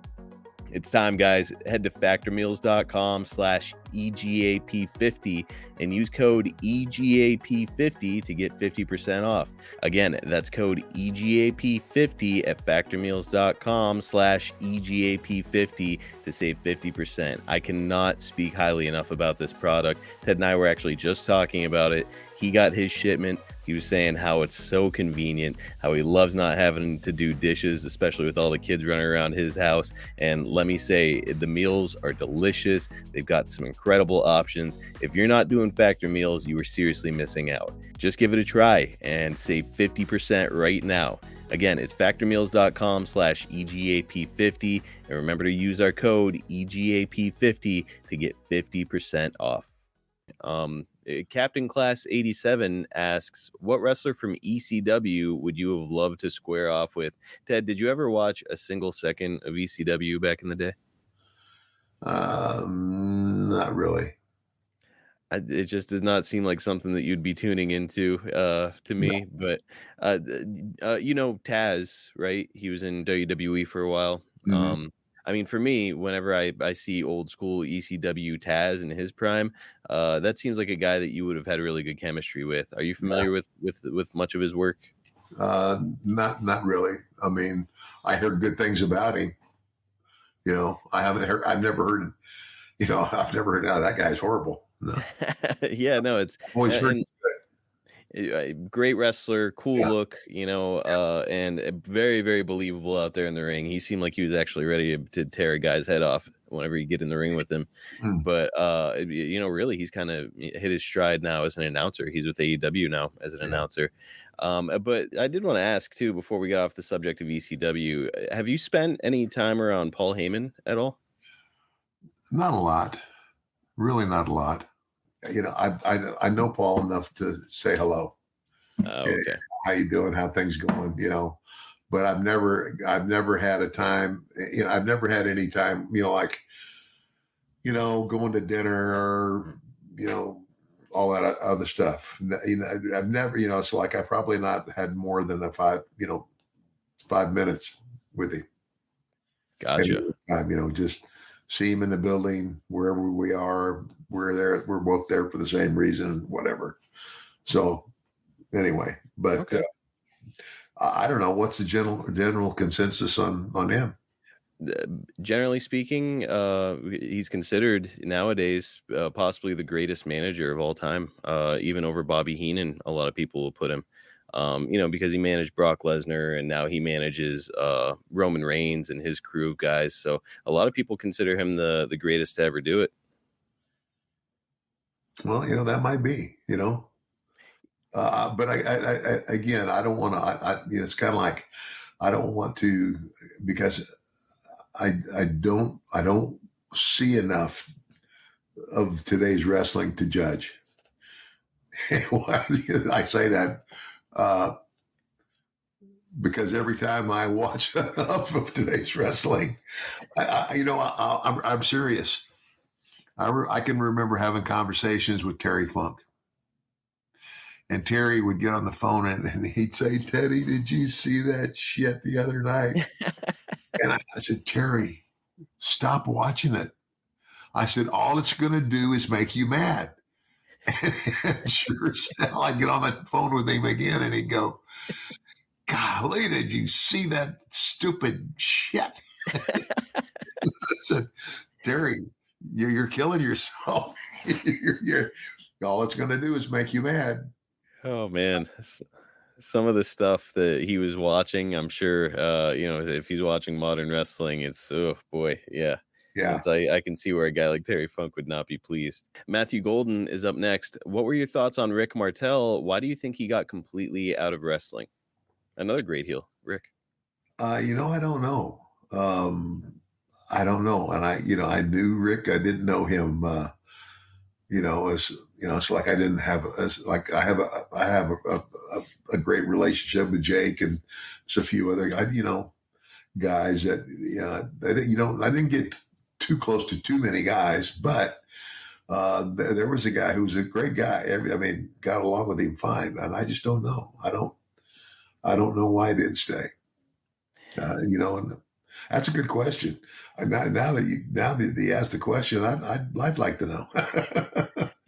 Speaker 2: It's time, guys. Head to factormeals.com/EGAP50 and use code EGAP50 to get 50% off. Again, that's code EGAP50 at factormeals.com/EGAP50 to save 50%. I cannot speak highly enough about this product. Ted and I were actually just talking about it. He got his shipment. He was saying how it's so convenient, how he loves not having to do dishes, especially with all the kids running around his house. And let me say, the meals are delicious. They've got some incredible options. If you're not doing Factor Meals, you are seriously missing out. Just give it a try and save 50% right now. Again, it's factormeals.com/EGAP50. And remember to use our code EGAP50 to get 50% off. Captain Class 87 asks, what wrestler from ECW would you have loved to square off with? Ted, did you ever watch a single second of ECW back in the day?
Speaker 3: Not really.
Speaker 2: It just does not seem like something that you'd be tuning into to me.
Speaker 3: No.
Speaker 2: But Taz, right? He was in WWE for a while.
Speaker 3: Mhm.
Speaker 2: I mean, for me, whenever I see old school ECW Taz in his prime, that seems like a guy that you would have had really good chemistry with. Are you familiar with much of his work?
Speaker 3: Not really. I mean, I heard good things about him. I've never heard, I've never heard, oh, that guy's horrible. No.
Speaker 2: Yeah, no, it's
Speaker 3: I've always heard
Speaker 2: and
Speaker 3: he's good.
Speaker 2: great wrestler, cool
Speaker 3: Yeah.
Speaker 2: look, and very, very believable out there in the ring. He seemed like he was actually ready to tear a guy's head off whenever you get in the ring with him.
Speaker 3: Mm.
Speaker 2: But really, he's kind of hit his stride now as an announcer. He's with AEW now as an announcer. But I did want to ask too, before we get off the subject of ECW, have you spent any time around Paul Heyman at all?
Speaker 3: Not a lot. Really not a lot. I know Paul enough to say hello.
Speaker 2: Oh,
Speaker 3: Hey,
Speaker 2: okay.
Speaker 3: how you doing? How things going? But I've never had a time. I've never had any time. Like going to dinner or all that other stuff. I've never. It's like I probably not had more than a 5 minutes with him.
Speaker 2: Gotcha.
Speaker 3: Just see him in the building wherever we are. We're there. We're both there for the same reason, whatever. So anyway, but
Speaker 2: Okay.
Speaker 3: I don't know what's the general consensus on him.
Speaker 2: Generally speaking, he's considered nowadays possibly the greatest manager of all time, even over Bobby Heenan. A lot of people will put him, because he managed Brock Lesnar and now he manages Roman Reigns and his crew of guys. So a lot of people consider him the greatest to ever do it.
Speaker 3: Well, that might be, but I again, I don't want to. It's kind of like I don't want to because I don't see enough of today's wrestling to judge. I say that because every time I watch enough of today's wrestling, I'm serious. I can remember having conversations with Terry Funk. And Terry would get on the phone and he'd say, Teddy, did you see that shit the other night? And I said, Terry, stop watching it. I said, all it's going to do is make you mad. And sure as hell, I'd get on the phone with him again and he'd go, golly, did you see that stupid shit? I said, Terry, you're killing yourself. You're all it's going to do is make you mad.
Speaker 2: Oh man, some of the stuff that he was watching, I'm sure, if he's watching modern wrestling, it's oh boy, yeah.
Speaker 3: Yeah.
Speaker 2: I can see where a guy like Terry Funk would not be pleased. Matthew Golden is up next. What were your thoughts on Rick Martel? Why do you think he got completely out of wrestling? Another great heel, Rick.
Speaker 3: I don't know. I don't know. And I knew Rick. I didn't know him. It's like I didn't have I have a great relationship with Jake and there's a few other guys that I didn't get too close to too many guys, but there was a guy who was a great guy. Got along with him fine, and I just don't know. I don't know why he didn't stay. And That's a good question. Now that you asked the question, I'd like to know.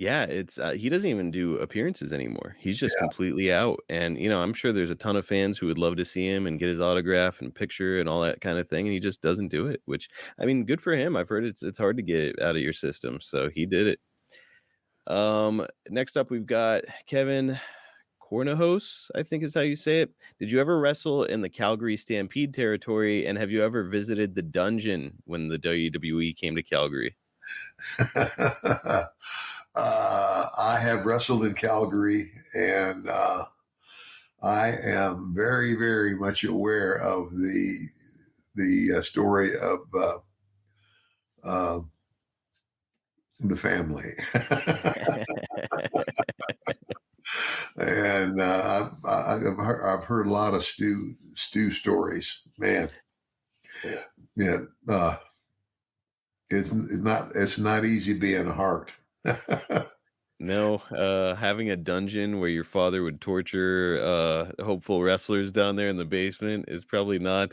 Speaker 2: Yeah, it's he doesn't even do appearances anymore. He's just
Speaker 3: Yeah.
Speaker 2: completely out, and I'm sure there's a ton of fans who would love to see him and get his autograph and picture and all that kind of thing, and he just doesn't do it. Which I mean, good for him. I've heard it's hard to get it out of your system, so he did it. Next up, we've got Kevin Cornahos, I think is how you say it. Did you ever wrestle in the Calgary Stampede territory, and have you ever visited the dungeon when the WWE came to Calgary?
Speaker 3: I have wrestled in Calgary, and I am very, very much aware of the story of uh, the family. And I've heard a lot of Stu stories. Man, yeah, it's not easy being a Hart.
Speaker 2: No, having a dungeon where your father would torture hopeful wrestlers down there in the basement is probably not.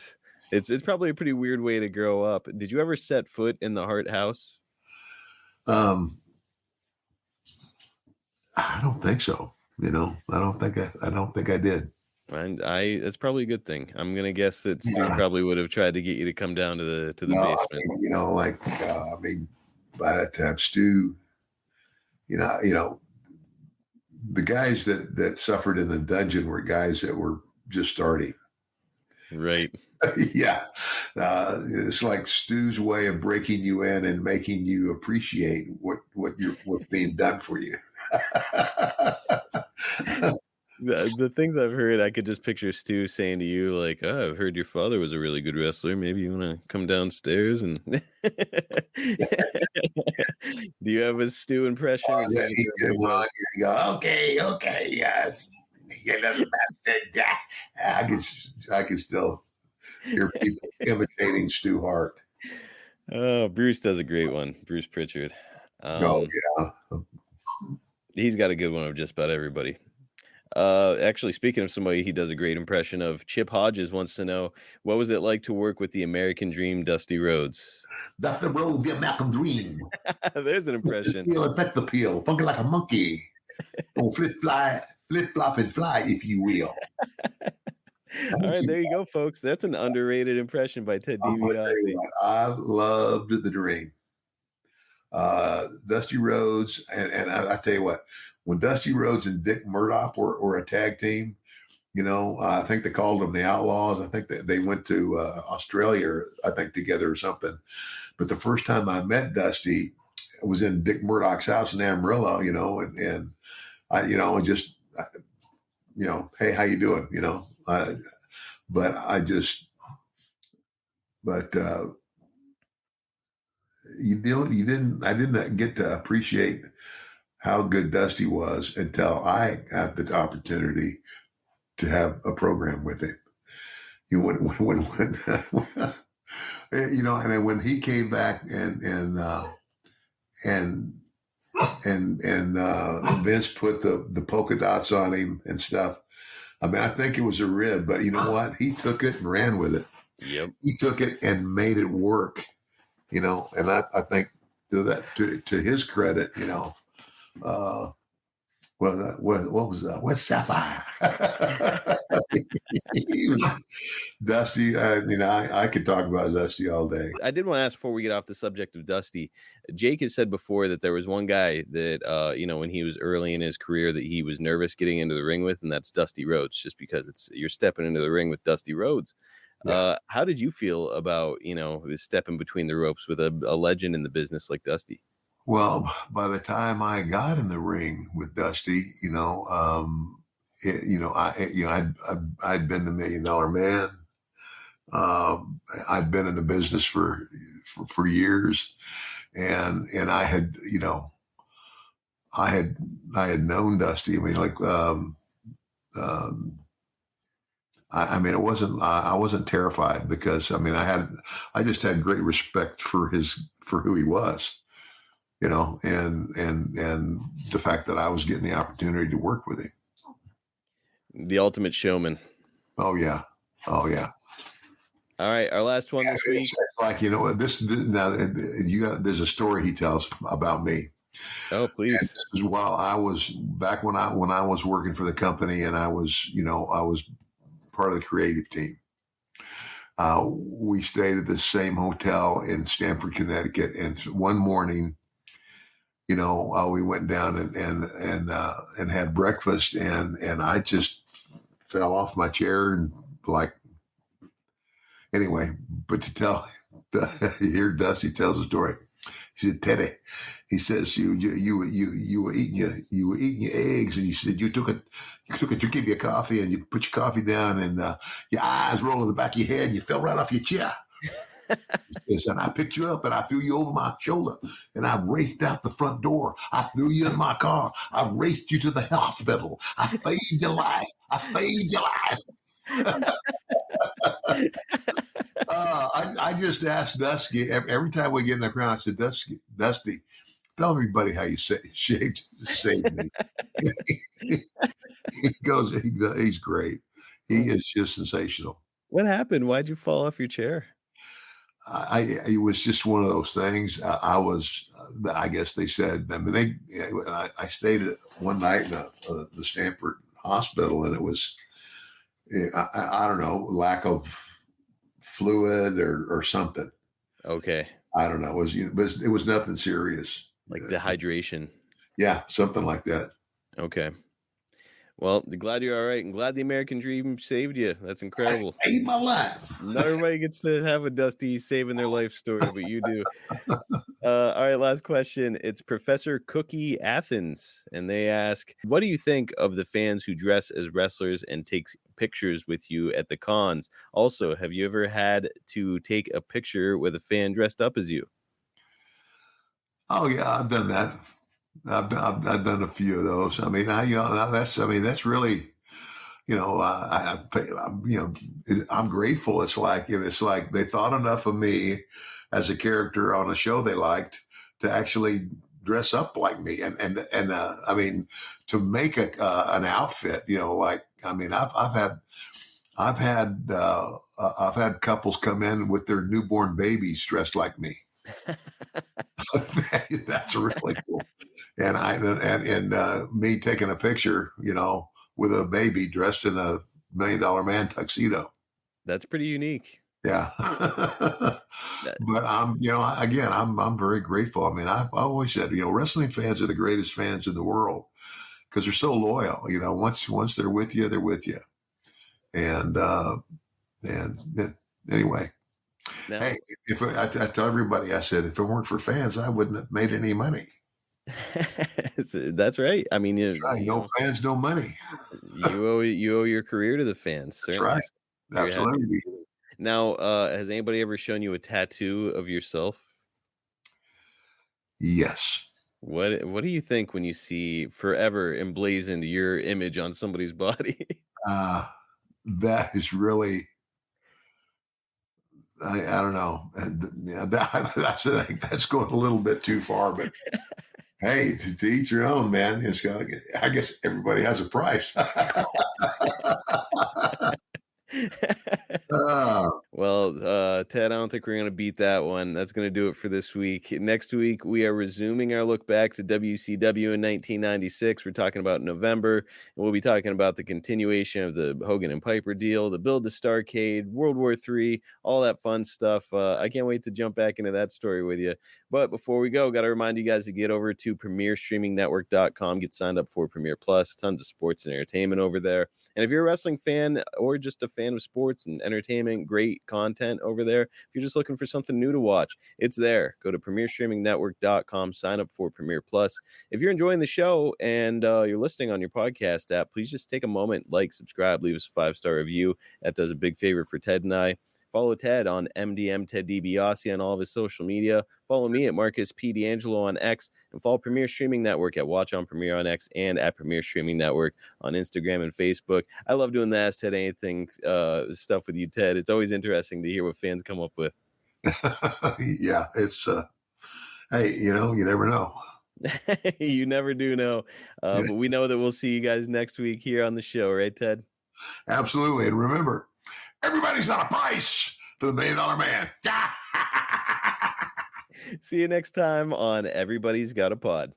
Speaker 2: It's probably a pretty weird way to grow up. Did you ever set foot in the Hart house?
Speaker 3: Um, I don't think so. I don't think I did.
Speaker 2: And that's probably a good thing. I'm gonna guess that Stu
Speaker 3: Yeah.
Speaker 2: probably would have tried to get you to come down to the
Speaker 3: No,
Speaker 2: basement.
Speaker 3: I mean, by that time, Stu, the guys that suffered in the dungeon were guys that were just starting.
Speaker 2: Right.
Speaker 3: Yeah. It's like Stu's way of breaking you in and making you appreciate what's being done for you.
Speaker 2: The things I've heard, I could just picture Stu saying to you, like, "Oh, I've heard your father was a really good wrestler. Maybe you want to come downstairs and." Do you have a Stu impression? Or
Speaker 3: Yeah,
Speaker 2: something you can think
Speaker 3: went
Speaker 2: of?
Speaker 3: on, you go, okay, yes. You little bastard. I can still hear people imitating Stu Hart.
Speaker 2: Oh, Bruce does a great one. Bruce Pritchard.
Speaker 3: Oh, yeah.
Speaker 2: He's got a good one of just about everybody. Actually, speaking of somebody he does a great impression of, Chip Hodges wants to know, what was it like to work with the American Dream, Dusty Rhodes?
Speaker 3: That's the road of the American dream.
Speaker 2: There's an impression.
Speaker 3: Feel and the peel, funky like a monkey. Oh, flip flop and fly, if you will.
Speaker 2: All right, there you go, folks. That's an underrated impression by Ted
Speaker 3: I'm gonna tell you
Speaker 2: DiBiase.
Speaker 3: what, I loved the dream. Dusty Rhodes, and I tell you what, when Dusty Rhodes and Dick Murdoch were a tag team, I think they called them the Outlaws. I think that they went to Australia, I think, together or something. But the first time I met Dusty, it was in Dick Murdoch's house in Amarillo, and I, just, hey, how you doing? But I just, but I didn't get to appreciate how good Dusty was until I got the opportunity to have a program with him. When and then when he came back and Vince put the polka dots on him and stuff. I mean, I think it was a rib, but you know what? He took it and ran with it.
Speaker 2: Yep.
Speaker 3: He took it and made it work. And I think to his credit, what was that? What's Sapphire? He was Dusty. I could talk about Dusty all day.
Speaker 2: I did want to ask before we get off the subject of Dusty. Jake has said before that there was one guy that when he was early in his career that he was nervous getting into the ring with, and that's Dusty Rhodes, just because you're stepping into the ring with Dusty Rhodes.
Speaker 3: Yeah.
Speaker 2: How did you feel about stepping between the ropes with a legend in the business like Dusty?
Speaker 3: Well, by the time I got in the ring with Dusty, I'd been the $1 Million Man. I'd been in the business for years, and I had I had known Dusty. I mean, like I mean, it wasn't I wasn't terrified because I mean I just had great respect for who he was. And the fact that I was getting the opportunity to work with him.
Speaker 2: The ultimate showman.
Speaker 3: Oh yeah.
Speaker 2: All right, our last one this week.
Speaker 3: It's like, you know, this now there's a story he tells about me.
Speaker 2: Oh,
Speaker 3: And
Speaker 2: please.
Speaker 3: this is while I was back when I was working for the company, and I was, you know, I was part of the creative team. We stayed at the same hotel in Stamford, Connecticut, and one morning, you know, we went down and had breakfast, and I just fell off my chair and like anyway. But to tell, here Dusty tells a story. He said, Teddy, he says you were eating your eggs, and he said you took your coffee and you put your coffee down, and your eyes rolled in the back of your head and you fell right off your chair. He says, and I picked you up and I threw you over my shoulder and I raced out the front door. I threw you in my car. I raced you to the hospital. I saved your life. I saved your life. I just asked Dusty every time we get in the ground. I said, Dusty, tell everybody how you saved me. He goes, he's great. He is just sensational.
Speaker 2: What happened? Why'd you fall off your chair?
Speaker 3: It was just one of those things. I guess they said, I mean, I stayed one night in the Stanford hospital, and it was, I don't know, lack of fluid or something.
Speaker 2: Okay.
Speaker 3: I don't know. It was nothing serious.
Speaker 2: Like dehydration.
Speaker 3: Yeah, something like that.
Speaker 2: Okay. Well, glad you're all right, and glad the American dream saved you. That's incredible.
Speaker 3: I saved my life.
Speaker 2: Not everybody gets to have a Dusty saving their life story, but you do. All right, last question. It's Professor Cookie Athens, and they ask, what do you think of the fans who dress as wrestlers and take pictures with you at the cons? Also, have you ever had to take a picture with a fan dressed up as you?
Speaker 3: Oh yeah, I've done that. I've done a few of those. I mean, that's really, you know, I'm grateful. It's like they thought enough of me as a character on a show they liked to actually dress up like me, and I mean, to make an outfit, you know, like, I mean, I've had couples come in with their newborn babies dressed like me. That's really cool. And me taking a picture, you know, with a baby dressed in a $1 Million Man tuxedo.
Speaker 2: That's pretty unique.
Speaker 3: Yeah. But I'm very grateful. I mean, I've always said, you know, wrestling fans are the greatest fans in the world because they're so loyal. You know, once they're with you, they're with you. And anyway. Now, hey, I tell everybody, I said, if it weren't for fans, I wouldn't have made any money.
Speaker 2: That's right. I mean,
Speaker 3: no fans, no money.
Speaker 2: you owe your career to the fans. Certainly.
Speaker 3: That's right. Absolutely.
Speaker 2: Now, has anybody ever shown you a tattoo of yourself?
Speaker 3: Yes.
Speaker 2: What do you think when you see forever emblazoned your image on somebody's body?
Speaker 3: That is really, I don't know. That's going a little bit too far, but hey, to each your own, man. I guess everybody has a price.
Speaker 2: Well, Ted, I don't think we're going to beat that one. That's going to do it for this week. Next week, we are resuming our look back to WCW in 1996. We're talking about November, and we'll be talking about the continuation of the Hogan and Piper deal, the build to Starrcade, World War III, all that fun stuff. I can't wait to jump back into that story with you. But before we go, got to remind you guys to get over to PremierStreamingNetwork.com, get signed up for Premier Plus, tons of sports and entertainment over there. And if you're a wrestling fan or just a fan of sports and entertainment, great content over there. If you're just looking for something new to watch, it's there. Go to PremierStreamingNetwork.com, sign up for Premier Plus. If you're enjoying the show and you're listening on your podcast app, please just take a moment, like, subscribe, leave us a 5-star review. That does a big favor for Ted and I. Follow Ted on MDM Ted DiBiase on all of his social media. Follow me at Marcus P. D'Angelo on X, and follow Premier Streaming Network at Watch on Premier on X and at Premier Streaming Network on Instagram and Facebook. I love doing the Ask Ted Anything stuff with you, Ted. It's always interesting to hear what fans come up with.
Speaker 3: Yeah, it's hey, you know, you never know.
Speaker 2: You never do know. But we know that we'll see you guys next week here on the show, right, Ted?
Speaker 3: Absolutely. And remember, everybody's got a price. for the $1 Million Man.
Speaker 2: See you next time on Everybody's Got a Pod.